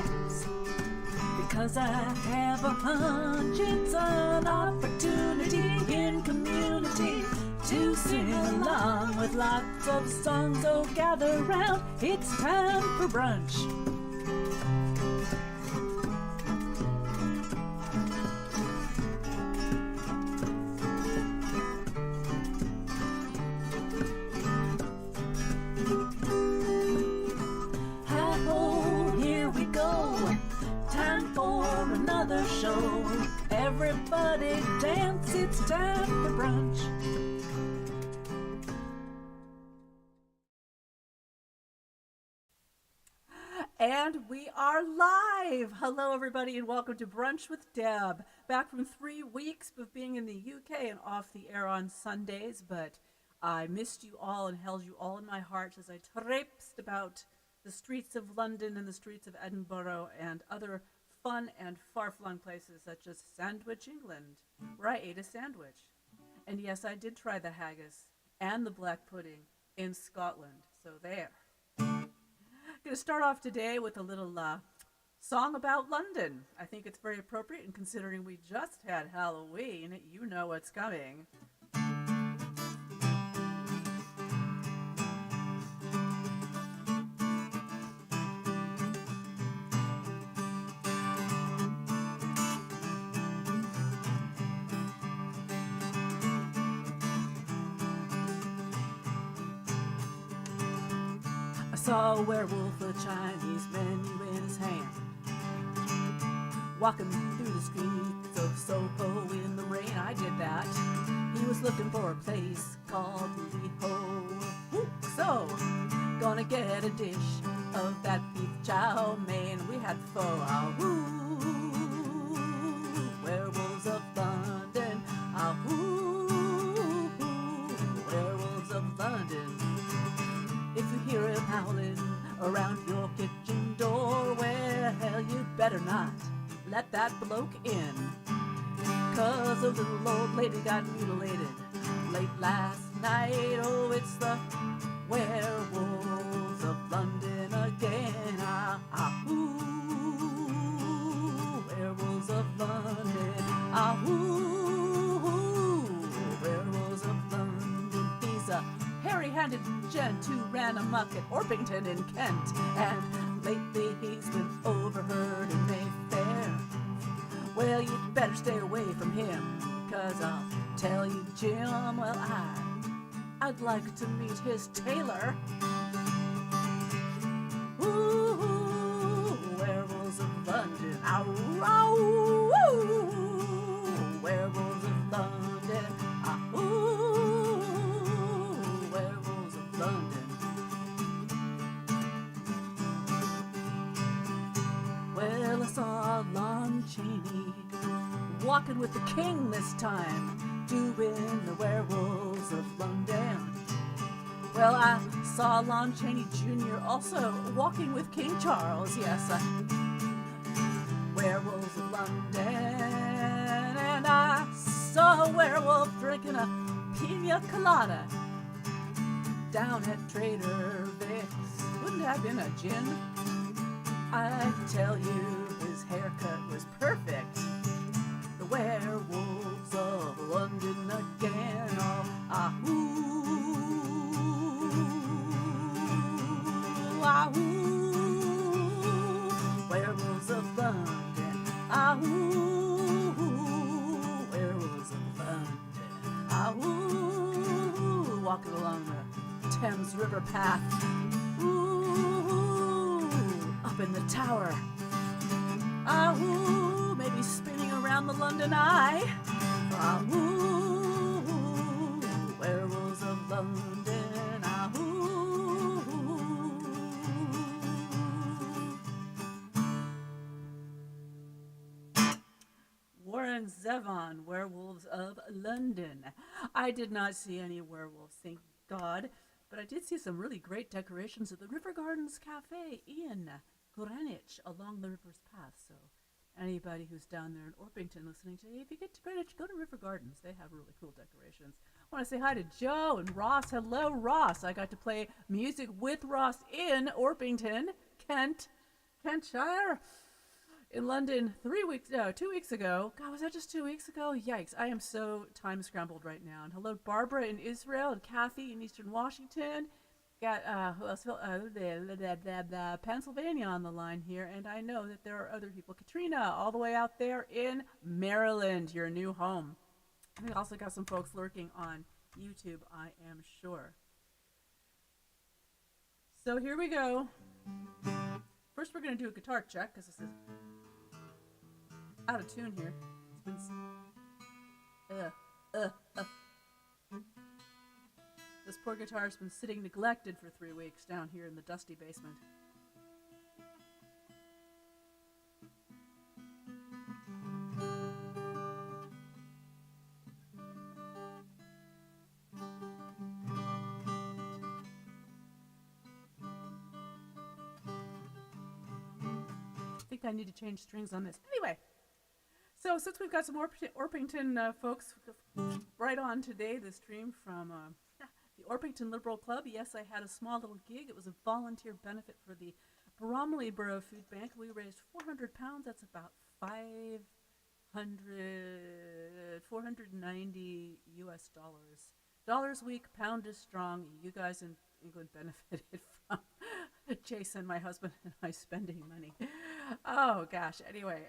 hands. Because I have a hunch it's an opportunity in community to sing along with lots of songs. So gather round, it's time for brunch. Another show. Everybody dance, it's time for brunch. And we are live. Hello everybody and welcome to Brunch with Deb. Back from 3 weeks of being in the UK and off the air on Sundays, but I missed you all and held you all in my heart as I traipsed about the streets of London and the streets of Edinburgh and other fun and far-flung places such as Sandwich, England, where I ate a sandwich. And yes, I did try the haggis and the black pudding in Scotland. So there. I'm going to start off today with a little song about London. I think it's very appropriate, and considering we just had Halloween, you know what's coming. Saw a werewolf, a Chinese menu in his hand, walking through the streets of Soho in the rain. I did that. He was looking for a place called Lee Ho. So, gonna get a dish of that beef chow mein. We had pho. Werewolves of London. Werewolves of London. If you hear him howling around your kitchen door, well, you'd better not let that bloke in. 'Cause a little old lady got mutilated late last night. Oh, it's the werewolves of London again. Werewolves of London. Werewolves of London. He's a hairy-handed gent who ran amok at Orpington in Kent, and lately he's been overheard in Mayfair. Well, you'd better stay away from him, 'cause I'll tell you, Jim, well, I'd like to meet his tailor. Ooh, werewolves of London. Werewolves of London. Well, I saw Lon Chaney walking with the king this time, doing the werewolves of London. Well, I saw Lon Chaney Jr. also walking with King Charles, yes. Werewolves of London. And I saw a werewolf drinking a pina colada down at Trader Vic's. Wouldn't have been a gin. I tell you, his haircut was perfect. The werewolves of London again. Werewolves of London. Werewolves of London. Walking along the Thames River path. Up in the tower. Maybe spinning around the London Eye. Werewolves of London. Warren Zevon, Werewolves of London. I did not see any werewolves, thank God, but I did see some really great decorations at the River Gardens Cafe in Greenwich along the river's path. So anybody who's down there in Orpington listening today, if you get to Greenwich, go to River Gardens. They have really cool decorations. I want to say hi to Joe and Ross. Hello, Ross. I got to play music with Ross in Orpington, Kent. Kentshire in London 2 weeks ago. God, was that just 2 weeks ago? Yikes. I am so time scrambled right now. And hello, Barbara in Israel and Kathy in Eastern Washington. Got who else? Pennsylvania on the line here, and I know that there are other people. Katrina, all the way out there in Maryland, your new home. We also got some folks lurking on YouTube, I am sure. So here we go. First, we're going to do a guitar check because this is out of tune here. It's been This poor guitar's been sitting neglected for 3 weeks down here in the dusty basement. I think I need to change strings on this. Anyway, so since we've got some Orpington folks right on today, the stream from the Orpington Liberal Club. Yes, I had a small little gig. It was a volunteer benefit for the Bromley Borough Food Bank. We raised £400. That's about 490 US dollars. Dollars weak, pound is strong. You guys in England benefited from Jason, my husband, and I spending money. Oh gosh. Anyway,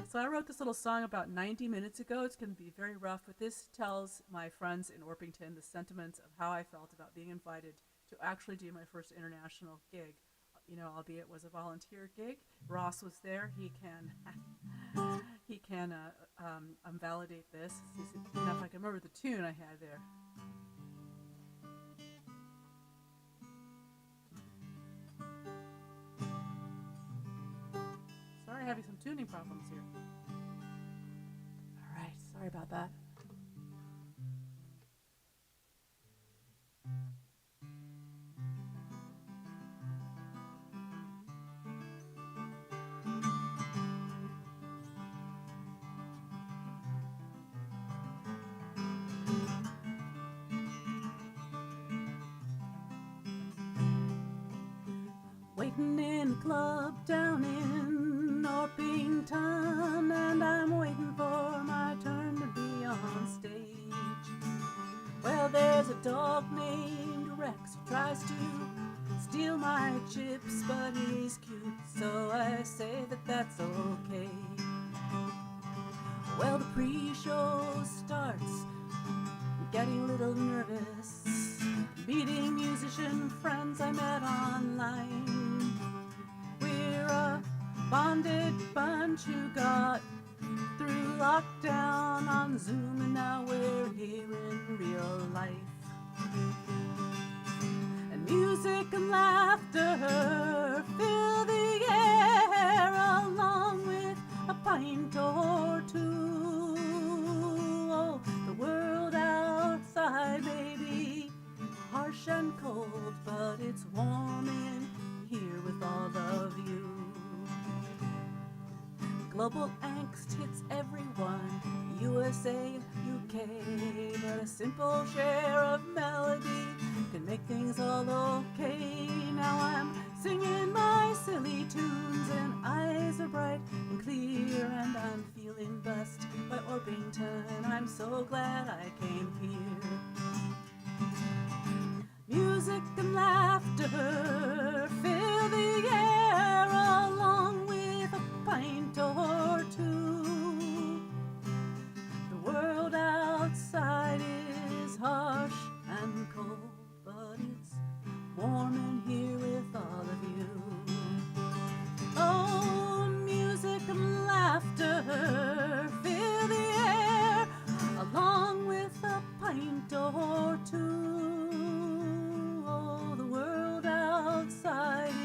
so I wrote this little song about 90 minutes ago. It's going to be very rough, but this tells my friends in Orpington the sentiments of how I felt about being invited to actually do my first international gig. You know, albeit it was a volunteer gig. Ross was there. He can validate this. See if I can remember the tune I had there. Sorry, having some tuning problems here. All right, sorry about that. Waiting in the club down in Orpington, and I'm waiting for my turn to be on stage. Well, there's a dog named Rex who tries to steal my chips, but he's cute, so I say that that's okay. Well, the pre-show starts, I'm getting a little nervous, meeting musician friends I met online. We're a bonded bunch who got through lockdown on Zoom, and now we're here in real life. And music and laughter fill the air, along with a pint or two. Oh, the world outside may be harsh and cold, but it's warm in here with all of you. Global angst hits everyone, USA, UK, but a simple share of melody can make things all okay. Now I'm singing my silly tunes and eyes are bright and clear, and I'm feeling blessed by Orpington. I'm so glad I came here. Music and laughter fill the air, along with a pint or two. The world outside is harsh and cold, but it's warm in here with all of you. Oh, music and laughter fill the air, along with a pint or two. Outside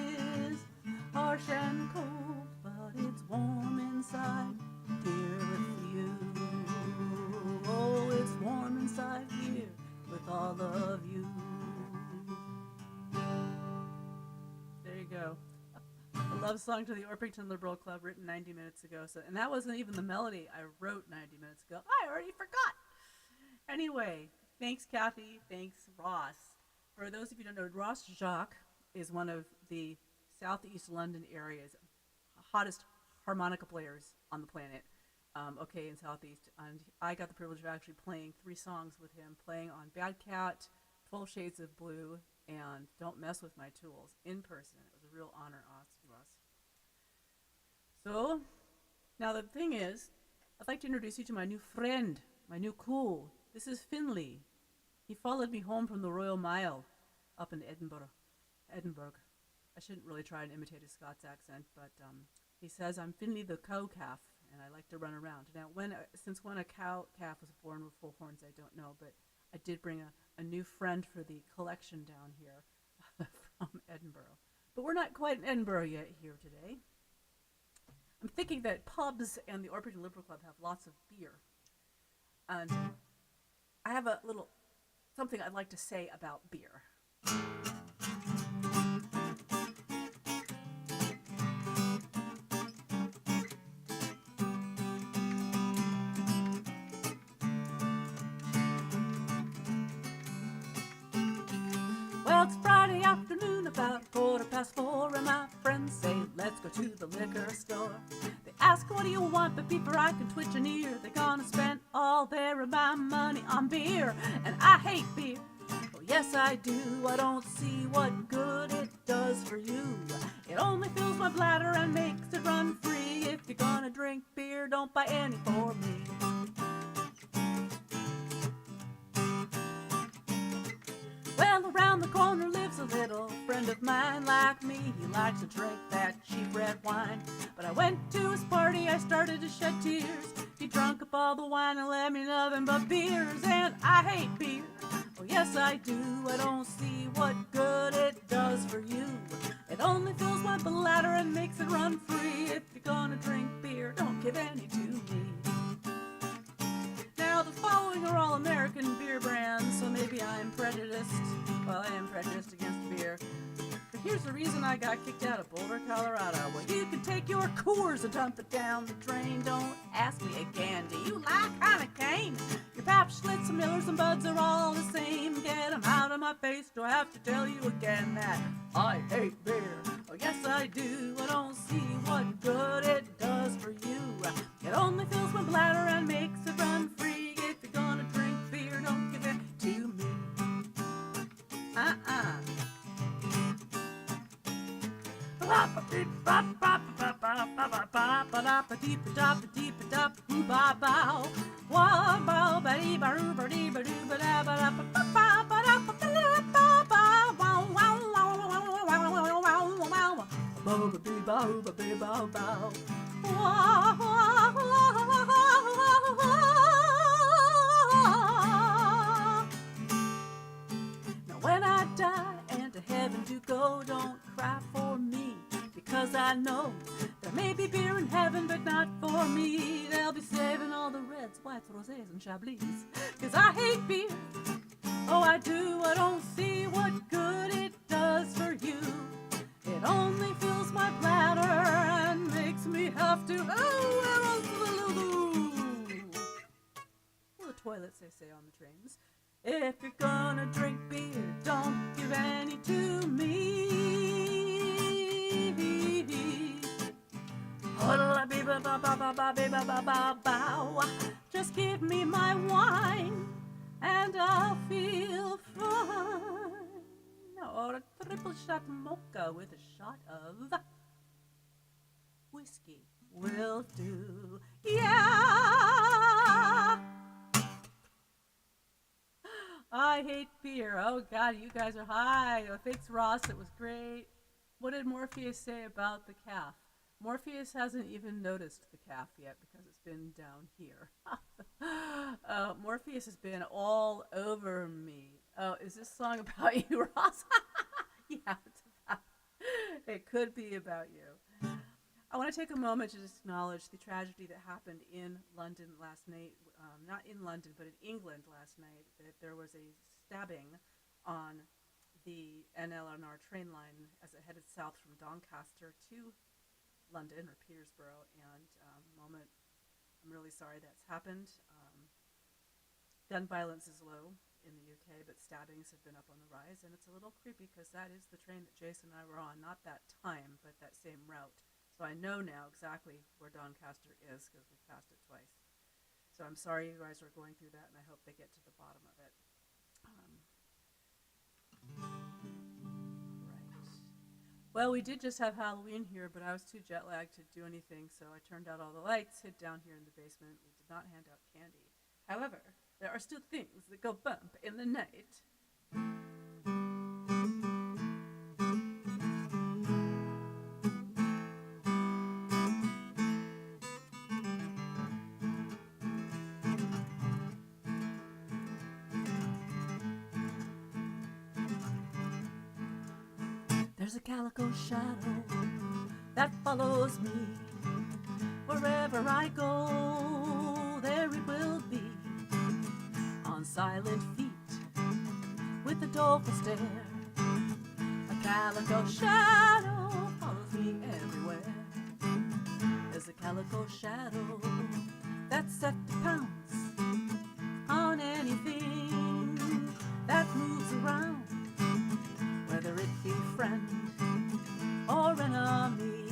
is harsh and cold, but it's warm inside here with you. Oh, it's warm inside here with all of you. There you go. A love song to the Orpington Liberal Club, written 90 minutes ago. So, and that wasn't even the melody I wrote 90 minutes ago. I already forgot. Anyway, thanks Kathy, thanks Ross. For those of you who don't know, Ross Jacques is one of the Southeast London area's hottest harmonica players on the planet. Okay, in Southeast, and I got the privilege of actually playing 3 songs with him, playing on Bad Cat, 12 Shades of Blue, and Don't Mess with My Tools in person. It was a real honor to us. So, now the thing is, I'd like to introduce you to my new friend, my new cool. This is Finley. He followed me home from the Royal Mile up in Edinburgh. I shouldn't really try and imitate his Scots accent, but he says I'm Finley the cow calf, and I like to run around. Now, since when a cow calf was born with full horns, I don't know, but I did bring a new friend for the collection down here from Edinburgh. But we're not quite in Edinburgh yet here today. I'm thinking that pubs and the Orpington Liberal Club have lots of beer. And I have a little something I'd like to say about beer. Well, it's Friday afternoon, about 4:15, and my friends say, let's go to the liquor store. They ask, what do you want? But before I can twitch an ear, they're gonna spend all their my money on beer. And I hate beer. Oh, yes, I do. I don't see what good it does for you. It only fills my bladder and makes it run free. If you're gonna drink beer, don't buy any for me. Well, around the corner lives a little friend of mine like me. He likes to drink that cheap red wine. But I went to his party, I started to shed tears. He drunk up all the wine and left me nothing but beers. And I hate beer. Oh, yes, I do. I don't see what good it does for you. It only fills my bladder and makes it run free. If you're gonna drink beer, don't give any to me. Now, the following are all American beer brands, so maybe I'm prejudiced. Well, I am prejudiced against beer. But here's the reason I got kicked out of Boulder, Colorado. Well, you can take your Coors and dump it down the drain. Don't ask me again, do you like Heineken? Your Pabst, Schlitz, and Millers and Buds are all the same. Get them out of my face, do I have to tell you again that I hate beer? Oh, yes, I do. I don't see what good it does for you. It only fills my bladder and makes it run free. If you're gonna drink beer, don't give it to me. Now when I die and to heaven do go, don't cry for me, because I know there may be beer in heaven, but not for me. They'll be saving all the reds, whites, rosés, and chablis, because I hate beer. Oh, I do. I don't see what good it does for you. It only fills my bladder and makes me have to, the toilets, they say on the trains. If you're gonna drink beer, don't give any to me. Just give me my wine and I'll feel fine. Or a triple shot mocha with a shot of whiskey will do. Yeah! I hate beer. Oh, God, you guys are high. Oh, thanks, Ross. It was great. What did Morpheus say about the calf? Morpheus hasn't even noticed the calf yet because it's been down here. Morpheus has been all over me. Oh, is this song about you, Ross? Yeah, it could be about you. I want to take a moment to just acknowledge the tragedy that happened in London last night. Not in London, but in England last night. That there was a stabbing on the NLNR train line as it headed south from Doncaster to London or Peterborough. And I'm really sorry that's happened. Gun violence is low in the UK, but stabbings have been up on the rise, and it's a little creepy because that is the train that Jason and I were on, not that time, but that same route. So I know now exactly where Doncaster is because we've passed it twice. So I'm sorry you guys are going through that, and I hope they get to the bottom of it. Right. Well, we did just have Halloween here, but I was too jet lagged to do anything, so I turned out all the lights, hid down here in the basement. We did not hand out candy. However, there are still things that go bump in the night. There's a calico shadow that follows me. Wherever I go, there it will be. On silent feet, with a doleful stare, a calico shadow follows me everywhere. There's a calico shadow that's set to pounce on anything that moves around, whether it be friend or enemy.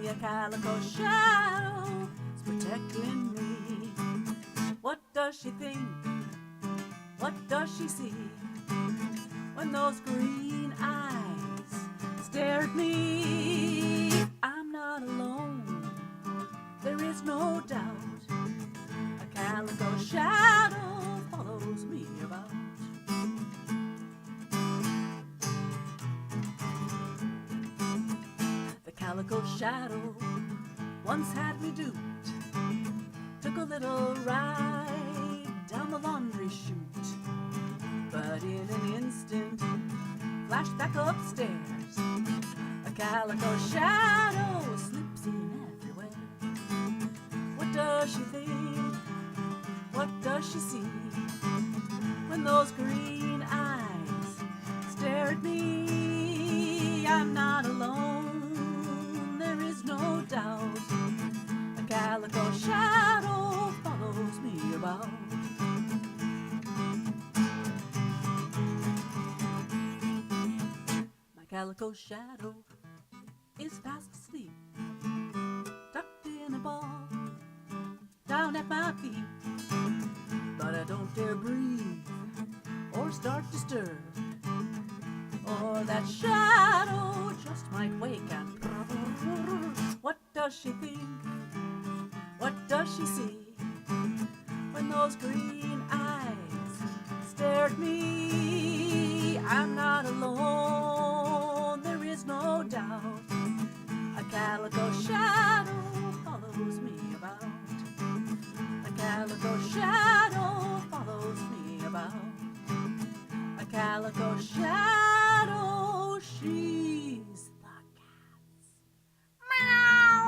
A calico shadow is protecting me. What does she think? What does she see when those green eyes stare at me? I'm not alone, there is no doubt. A calico shadow follows me about. The calico shadow once had me duped. Took a little ride down the laundry chute, but in an instant flashed back upstairs. A calico shadow slips in everywhere. What does she think? What does she see when those green eyes stare at me? I'm not alone, there is no doubt. A calico shadow follows me about. My calico shadow is fast asleep, tucked in a ball down at my feet. But I don't dare breathe or start to stir, or that shadow just might wake and what does she think? What does she see when those green eyes stare at me? I'm not alone, there is no doubt. A calico shadow follows me about. A calico shadow follows me about. A calico shadow, she's the cat's meow.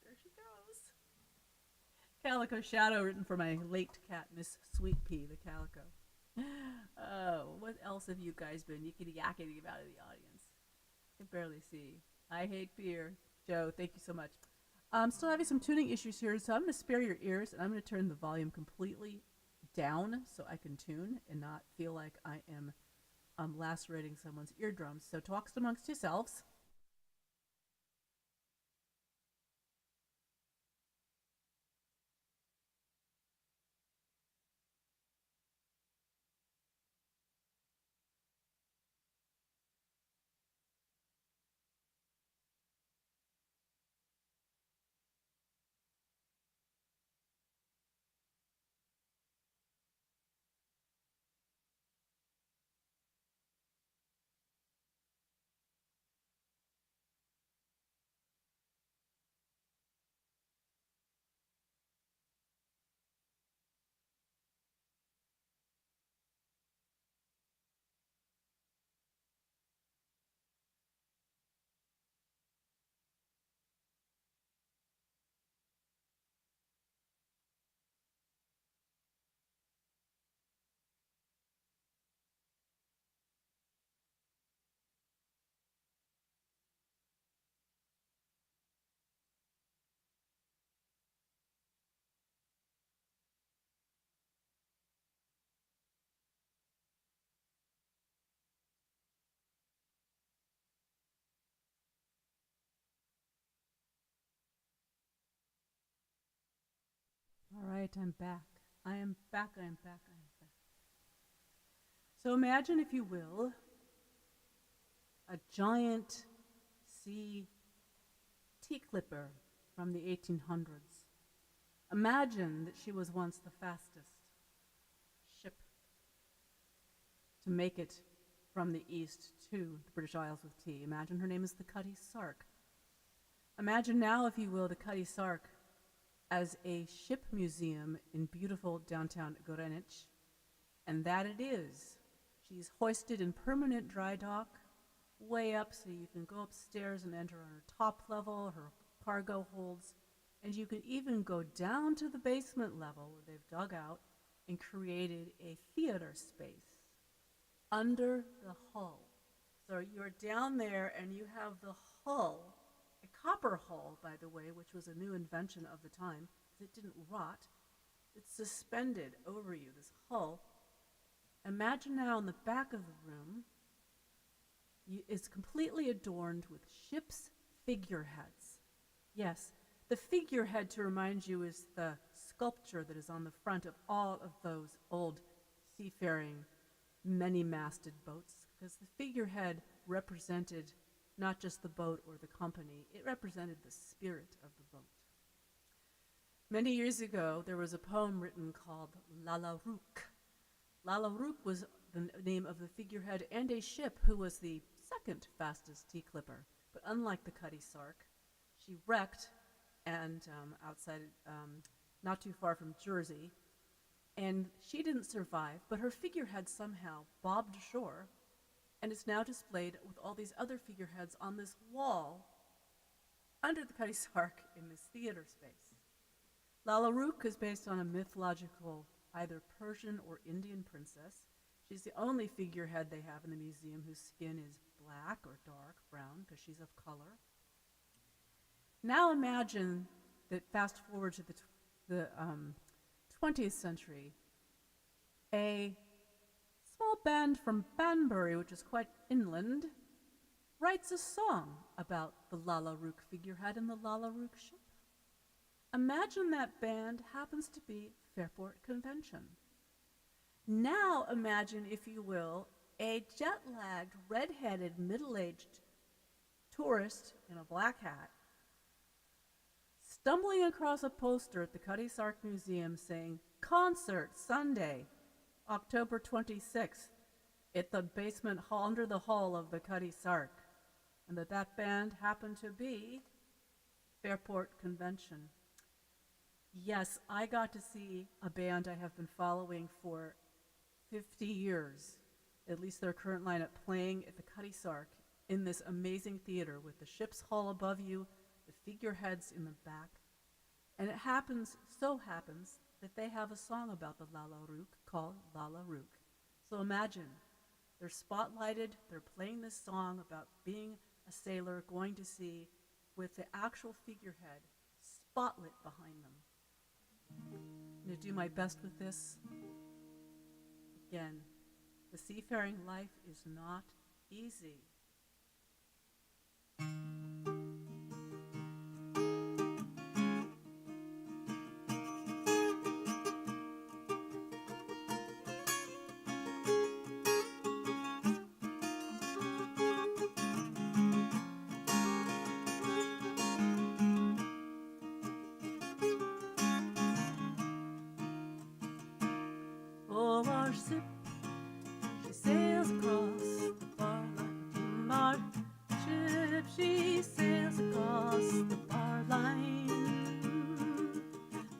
There she goes. Calico shadow, written for my late cat, Miss Sweet Pea, the calico. Oh, what else have you guys been yickety yakety about in the audience? I can barely see. I hate fear. Joe, thank you so much. I'm still having some tuning issues here, so I'm going to spare your ears and I'm going to turn the volume completely down so I can tune and not feel like I am lacerating someone's eardrums. So talk amongst yourselves. right, I'm back. I am back, I am back, I am back. So imagine, if you will, a giant sea tea clipper from the 1800s. Imagine that she was once the fastest ship to make it from the east to the British Isles with tea. Imagine her name is the Cutty Sark. Imagine now, if you will, the Cutty Sark as a ship museum in beautiful downtown Greenwich, and that it is. She's hoisted in permanent dry dock, way up so you can go upstairs and enter on her top level, her cargo holds, and you can even go down to the basement level where they've dug out and created a theater space under the hull. So you're down there and you have the hull, a copper hull, by the way, which was a new invention of the time, because it didn't rot. It's suspended over you, this hull. Imagine now in the back of the room, it's completely adorned with ship's figureheads. Yes, the figurehead, to remind you, is the sculpture that is on the front of all of those old seafaring, many-masted boats, because the figurehead represented not just the boat or the company, it represented the spirit of the boat. Many years ago, there was a poem written called Lalla Rookh. Lalla Rookh was the name of the figurehead and a ship who was the second fastest tea clipper. But unlike the Cutty Sark, she wrecked and outside, not too far from Jersey, and she didn't survive, but her figurehead somehow bobbed ashore, and it's now displayed with all these other figureheads on this wall under the Cutty Sark in this theater space. Lalla Rookh is based on a mythological, either Persian or Indian princess. She's the only figurehead they have in the museum whose skin is black or dark brown because she's of color. Now imagine that, fast forward to the 20th century, a small band from Banbury, which is quite inland, writes a song about the Lalla Rookh figurehead and the Lalla Rookh ship. Imagine that band happens to be Fairport Convention. Now imagine, if you will, a jet-lagged, red-headed, middle-aged tourist in a black hat stumbling across a poster at the Cutty Sark Museum saying, "Concert Sunday, October 26th, at the basement hall, under the hull of the Cutty Sark," and that band happened to be Fairport Convention. Yes, I got to see a band I have been following for 50 years, at least their current lineup, playing at the Cutty Sark in this amazing theater with the ship's hull above you, the figureheads in the back. And it so happens that they have a song about the Lalla Rookh called Lalla Rookh. So imagine, they're spotlighted, they're playing this song about being a sailor going to sea with the actual figurehead spotlit behind them. I'm going to do my best with this. Again, the seafaring life is not easy. Oh, our ship, she sails across the bar line. Our ship, she sails across the bar line.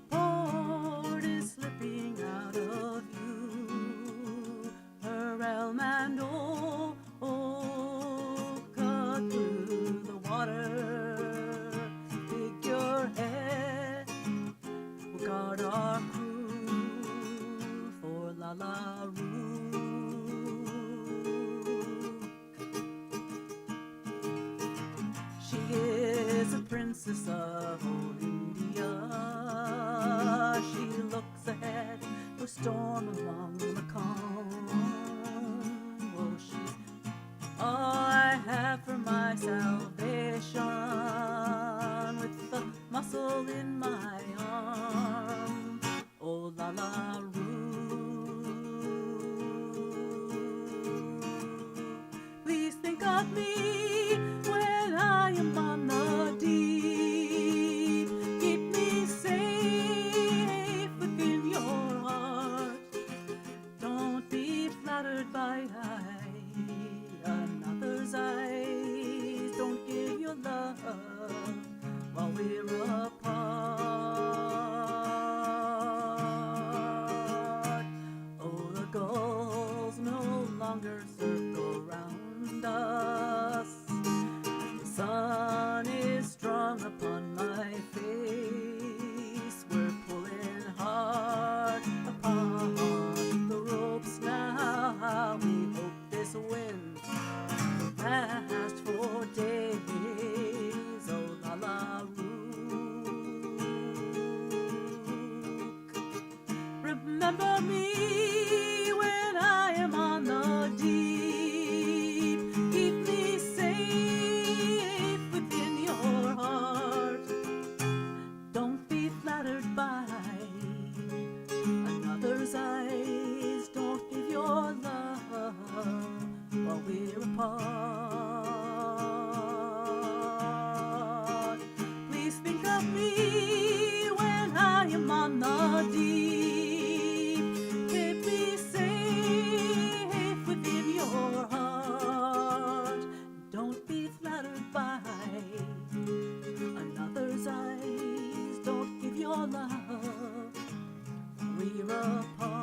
Port is slipping out of view. Her elm and oak cut through the water. Figurehead will guard our crew for Lalla Rookh. She is a princess of old India. She looks ahead for storm along the calm. Oh, she's all I have for my salvation, with the muscle in my arm. Oh, me when I am on the deep. Keep me safe within your heart. Don't be flattered by another's eyes. Don't give your love while we're apart. Oh, the gulls no longer circle round us. The sun is strong upon my face. We're pulling hard upon the ropes now. We hope this wind will last for days. Oh, la la rook. Remember me when I am on the deep. Keep me safe within your heart. Don't be flattered by another's eyes. Don't give your love while we're apart. Please think of me when I am on the deep. Keep me safe within your heart. Don't be flattered by another's eyes. Don't give your love while we're apart.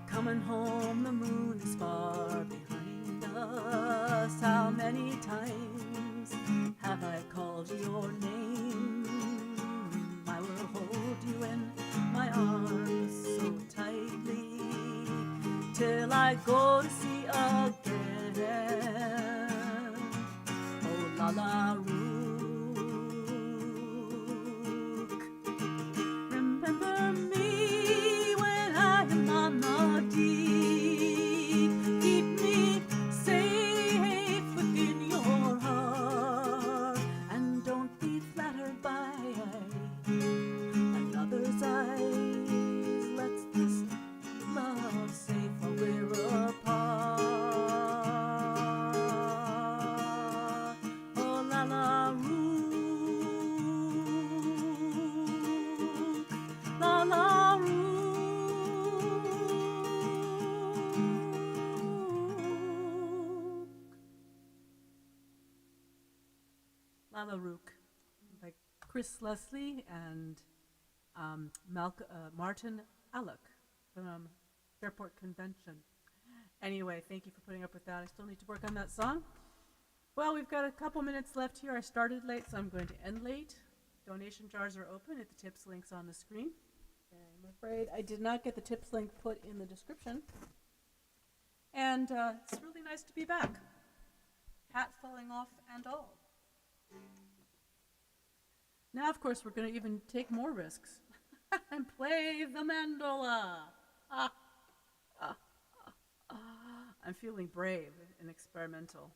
Coming home, the moon is far behind us. How many times have I called your name? I will hold you in my arms so tightly till I go to sea again. Oh, la la rook. Remember me when I am on the deep. Keep me safe within your heart. And don't be flattered by another's eyes. Let's this love safe while we're apart. Oh, la la rook. La la rook. La la rook by Chris Leslie and Martin Alec from Fairport Convention. Anyway, thank you for putting up with that. I still need to work on that song. Well, we've got a couple minutes left here. I started late, so I'm going to end late. Donation jars are open at the tips links on the screen. I'm afraid I did not get the tips link put in the description. And it's really nice to be back. Hat falling off and all. Now, of course, we're going to even take more risks and play the mandola. I'm feeling brave and experimental.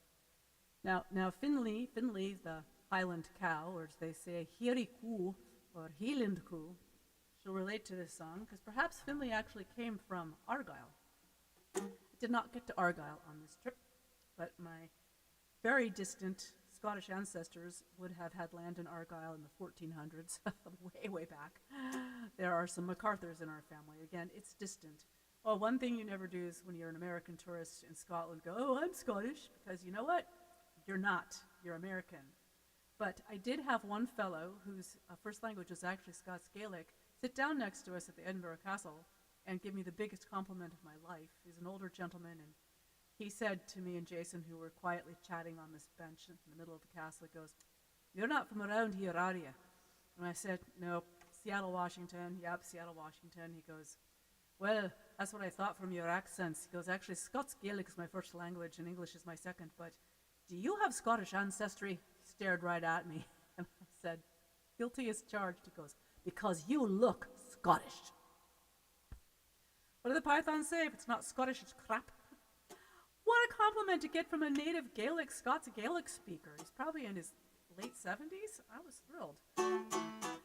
Now, Finley, the Highland cow, or as they say, Hiriku or Hilandku, she'll relate to this song because perhaps Finley actually came from Argyll. I did not get to Argyll on this trip, but my very distant Scottish ancestors would have had land in Argyll in the 1400s, way back. There are some MacArthurs in our family. Again, it's distant. Well, one thing you never do is when you're an American tourist in Scotland go, oh, I'm Scottish, because you know what? You're not. You're American. But I did have one fellow whose first language was actually Scots Gaelic sit down next to us at the Edinburgh Castle and give me the biggest compliment of my life. He's an older gentleman, and he said to me and Jason, who were quietly chatting on this bench in the middle of the castle, he goes, "You're not from around here, are you?" And I said, "No, Seattle, Washington." "Yep, Seattle, Washington." He goes, Well, that's what I thought from your accents. He goes, actually, Scots Gaelic is my first language and English is my second, but do you have Scottish ancestry? He stared right at me. And I said, guilty as charged. He goes, because you look Scottish. What do the pythons say? If it's not Scottish, it's crap. What a compliment to get from a native Gaelic, Scots Gaelic speaker. He's probably in his late 70s. I was thrilled.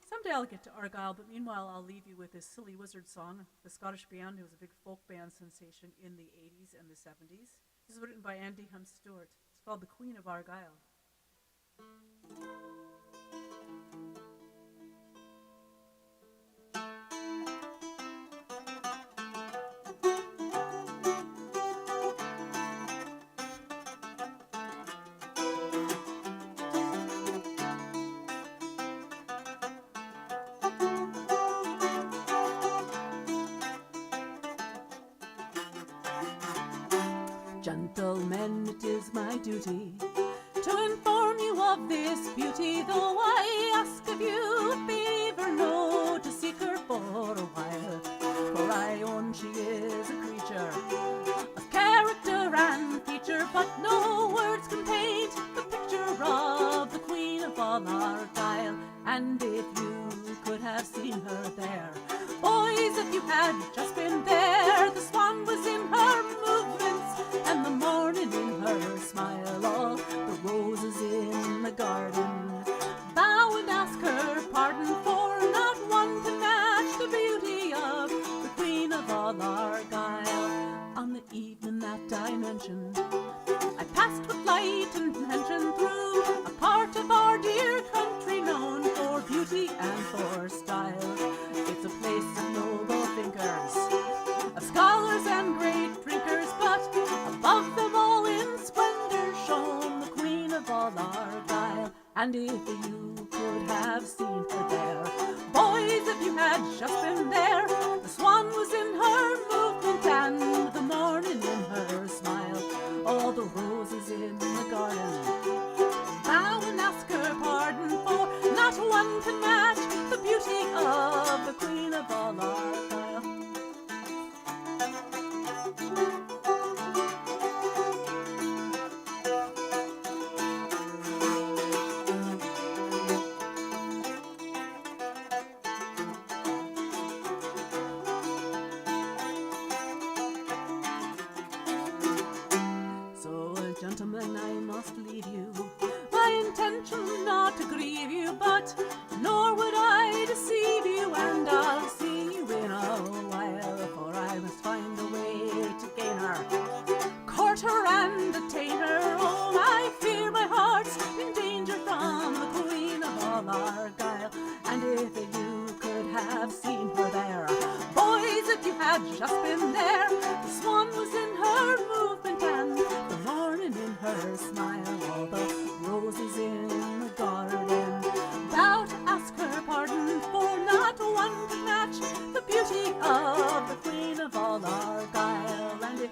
Someday I'll get to Argyll, but meanwhile I'll leave you with this silly wizard song. The Scottish band, who was a big folk band sensation in the 80s and the 70s. This is written by Andy Hum Stewart. It's called The Queen of Argyll. Gentlemen, it is my duty to inform you of this beauty, though I ask of you a favor, no, to seek her for a while. For I own she is a creature of character and feature, but no words can paint the picture of the Queen of all Argyll. And if you could have seen her there, boys, if you had just been there, the swan was in her movements and the morning in her smile, all the roses in the garden bow and ask her pardon, for not one can match the beauty of the Queen of all Argyll. On the evening that I mentioned, I passed with light intention through a part of our dear country known for beauty and for style. It's a place of noble thinkers, of scholars and great drinkers, but above them all in splendor shone the Queen of all Argyll. And if you could have seen her there, boys, if you had just been there, the swan was in her movement and the morning in her smile, all the roses in the garden bow and ask her pardon, for not one can match the beauty of the Queen of all Argyll. Gentlemen, I must leave you. My intention not to grieve you, but nor would I deceive you, and I'll see you in a while, for I must find a way to gain her, court her and attain her. Oh, I fear my heart's in danger from the Queen of all Argyll. And if you could have seen her there, boys, if you had just been there, the swan was in her movement and the morning in her smile, all the roses in the garden bow to ask her pardon, for not one can match the beauty of the Queen of all Argyll. And if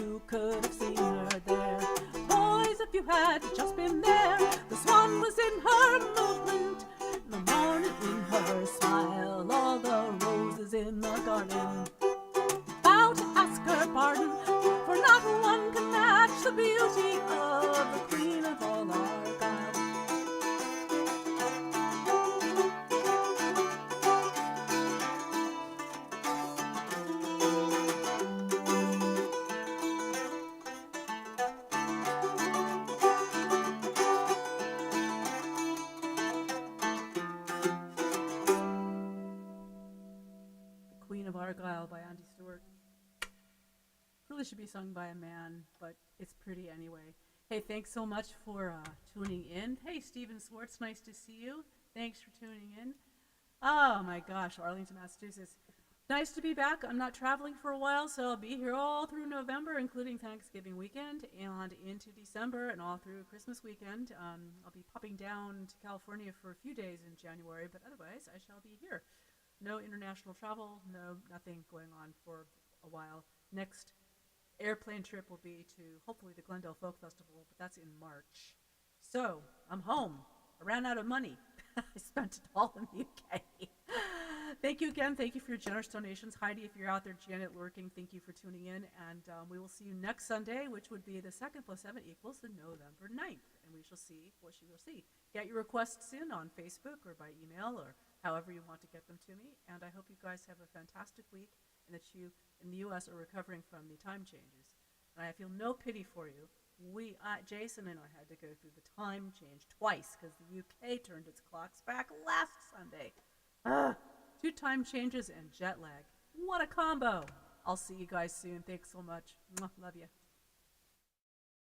you could have seen her there, boys, if you had just been there, the swan was in her movement, the morning in her smile, all the roses in the garden bow to ask her pardon, for not one can match the beauty of the Queen of all Argyll. Queen of Argyll by Andy Stewart. Really should be sung by a man, but it's pretty anyway. Hey, thanks so much for tuning in. Hey, Stephen Swartz, nice to see you. Thanks for tuning in. Oh my gosh, Arlington, Massachusetts. Nice to be back. I'm not traveling for a while, so I'll be here all through November, including Thanksgiving weekend, and into December, and all through Christmas weekend. I'll be popping down to California for a few days in January, but otherwise I shall be here. No international travel, nothing going on for a while. Next airplane trip will be to hopefully the Glendale Folk Festival, but that's in March. So I'm home. I ran out of money. I spent it all in the UK. Thank you again. Thank you for your generous donations. Heidi, if you're out there, Janet lurking, thank you for tuning in. And we will see you next Sunday, which would be the 2nd plus 7 equals the November 9th. And we shall see what she will see. Get your requests in on Facebook or by email or however you want to get them to me. And I hope you guys have a fantastic week and that you in the U.S. are recovering from the time changes. And I feel no pity for you. Jason and I had to go through the time change twice because the UK turned its clocks back last Sunday. 2 time changes and jet lag. What a combo. I'll see you guys soon. Thanks so much. Love you.